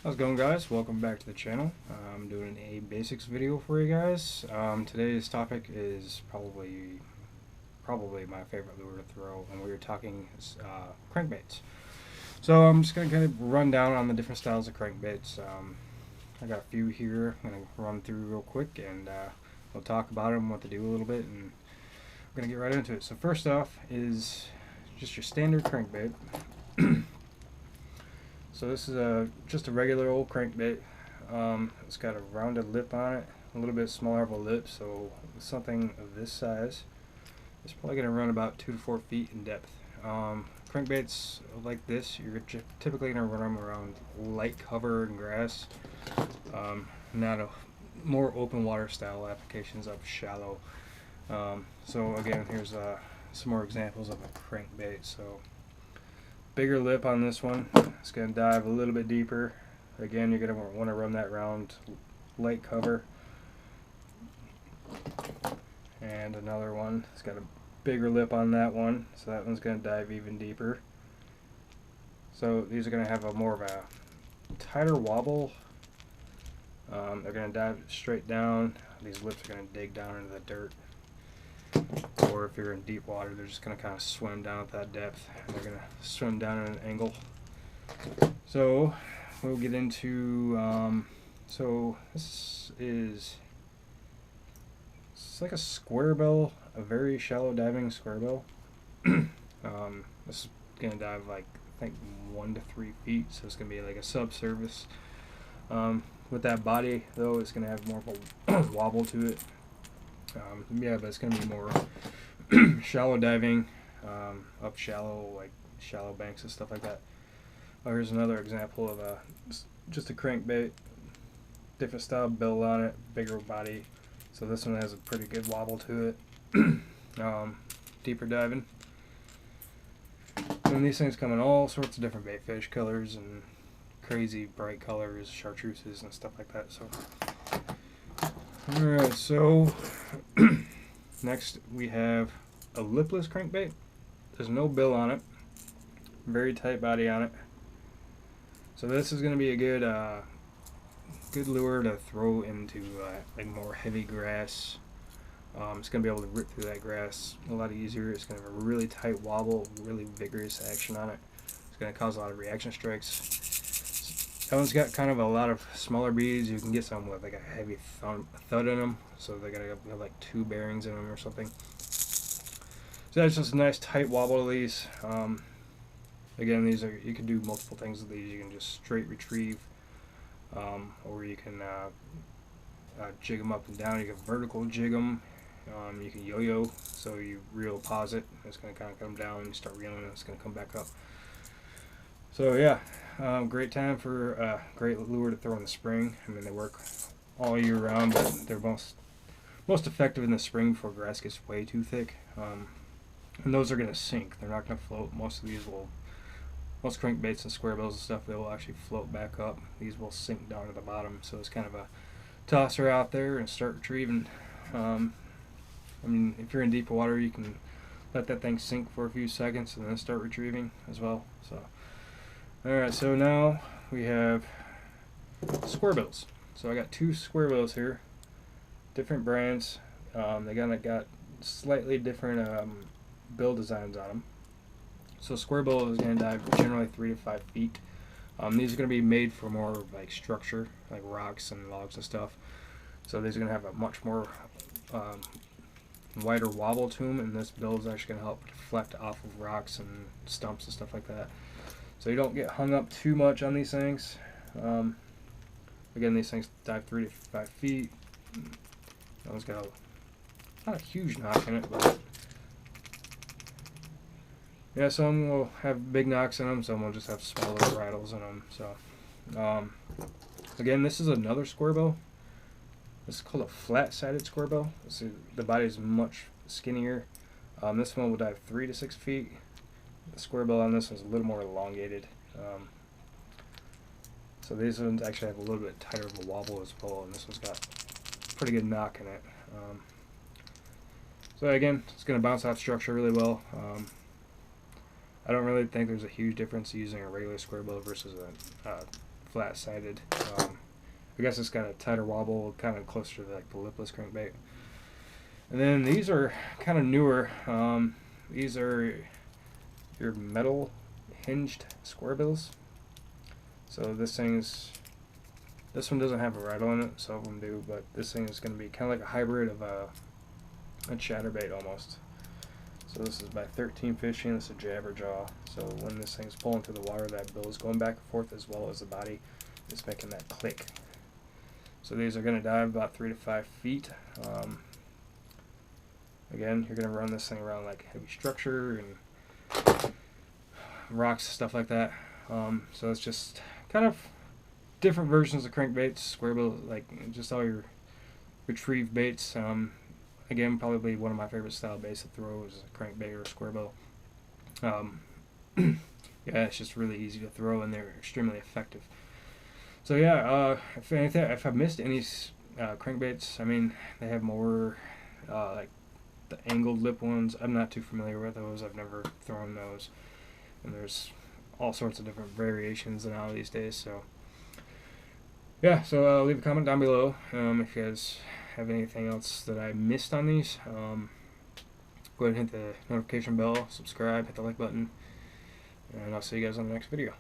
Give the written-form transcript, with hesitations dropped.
How's it going, guys? Welcome back to the channel. I'm doing a basics video for you guys. Today's topic is probably my favorite lure to throw, and we were talking crankbaits. So I'm just going to kind of run down on the different styles of crankbaits. I got a few here I'm going to run through real quick, and we'll talk about them, what to do a little bit, and we're going to get right into it. So first off is just your standard crankbait. So this is just a regular old crankbait. It's got a rounded lip on it, a little bit smaller of a lip, so something of this size is probably going to run about 2 to 4 feet in depth. Crankbaits like this, you're typically going to run them around light cover and grass, not a more open water style applications up shallow. So again, here's some more examples of a crankbait. So bigger lip on this one. It's going to dive a little bit deeper. Again, you're going to want to run that round light cover. And another one. It's got a bigger lip on that one, so that one's going to dive even deeper. So these are going to have a more of a tighter wobble. They're going to dive straight down. These lips are going to dig down into the dirt. Or if you're in deep water, they're just going to kind of swim down at that depth, and they're going to swim down at an angle. So we'll get into so it's like a squarebill, a very shallow diving squarebill. This is going to dive like, I think, 1 to 3 feet, so it's going to be like a subsurface. With that body though, it's going to have more of a wobble to it. Yeah, but it's going to be more shallow diving, up shallow, like shallow banks and stuff like that. Here's another example of just a crankbait, different style bill on it, bigger body. So this one has a pretty good wobble to it. Deeper diving. And these things come in all sorts of different bait fish colors and crazy bright colors, chartreuses and stuff like that. So alright, so next we have a lipless crankbait. There's no bill on it, very tight body on it. So this is going to be a good lure to throw into like more heavy grass. It's going to be able to rip through that grass a lot easier. It's going to have a really tight wobble, really vigorous action on it. It's going to cause a lot of reaction strikes. That one's got kind of a lot of smaller beads. You can get some with like a heavy thud in them, so they gotta have like 2 bearings in them or something. So that's just a nice tight wobble to these. Again, these are, you can do multiple things with these. You can just straight retrieve, or you can jig them up and down. You can vertical jig them. You can yo-yo, so you reel pause it. It's going to kind of come down, and you start reeling, and it's going to come back up. So yeah, great time for great lure to throw in the spring. I mean, they work all year round, but they're most effective in the spring before grass gets way too thick. And those are going to sink. They're not going to float. Most crankbaits and squarebills and stuff, they will actually float back up. These will sink down to the bottom. So it's kind of a toss her out there and start retrieving. I mean, if you're in deep water, you can let that thing sink for a few seconds and then start retrieving as well. So. Alright, so now we have squarebills. So I got 2 squarebills here, different brands. They got slightly different bill designs on them. So squarebill is going to dive generally 3 to 5 feet. These are going to be made for more like structure, like rocks and logs and stuff. So these are going to have a much more wider wobble to them, and this bill is actually going to help deflect off of rocks and stumps and stuff like that. So you don't get hung up too much on these things. Again, these things dive 3 to 5 feet. That one's got not a huge knock in it, but yeah, some will have big knocks in them, some will just have small little rattles in them. So again, this is another squarebill. This is called a flat-sided squarebill. See, the body is much skinnier. This one will dive 3 to 6 feet. The squarebill on this one's a little more elongated. So these ones actually have a little bit tighter of a wobble as well, and this one's got pretty good knock in it. So again, it's going to bounce off structure really well. I don't really think there's a huge difference using a regular square bill versus a flat-sided. I guess it's got a tighter wobble, kind of closer to like the lipless crankbait. And then these are kind of newer. These are your metal hinged squarebills. So this one doesn't have a rattle in it, some of them do, but this thing is going to be kind of like a hybrid of a chatterbait almost. So this is by 13 Fishing. It's a jabberjaw. So when this thing's pulling through the water, that bill is going back and forth as well as the body is making that click. So these are going to dive about 3 to 5 feet. Again, you're going to run this thing around like heavy structure and rocks, stuff like that. So it's just kind of different versions of crankbaits, squarebill, like just all your retrieve baits. Again, probably one of my favorite style baits to throw is a crankbait or a squarebill. Yeah, it's just really easy to throw and they're extremely effective. So yeah, if I've missed any crankbaits, I mean, they have more like the angled lip ones. I'm not too familiar with those. I've never thrown those, and there's all sorts of different variations now these days. So yeah, so leave a comment down below if you guys have anything else that I missed on these. Go ahead and hit the notification bell, subscribe, hit the like button, and I'll see you guys on the next video.